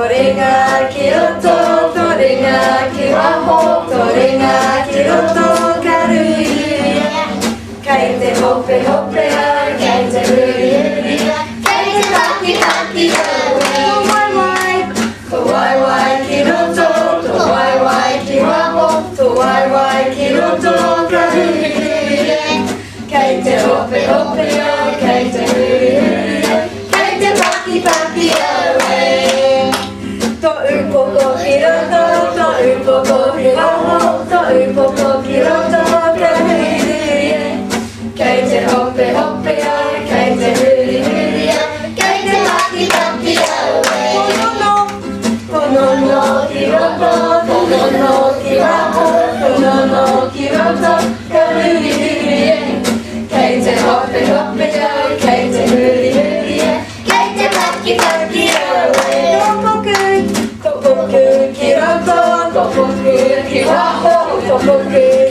それがケロとそれがケワホそれがケロと軽い書いてほっぺほっぺあ書いてふりふり書いてパキパキワイワイとワイワイケロとワイワイケワホとワイワイケロと軽い書いてほっぺほっぺあ書いてふりふりパキパキアウェイとうぽこきろととうぽこきろとうぽこきろとかふりふりかいてほっぺほっぺやかいてふりふりやかいてパキパキアウェイこののきろとこののきわほこののきろとかふりふりかいてほっぺほっぺやかいてふりふりやパキパキアウェイとぽくキロととぽくキワホとぽく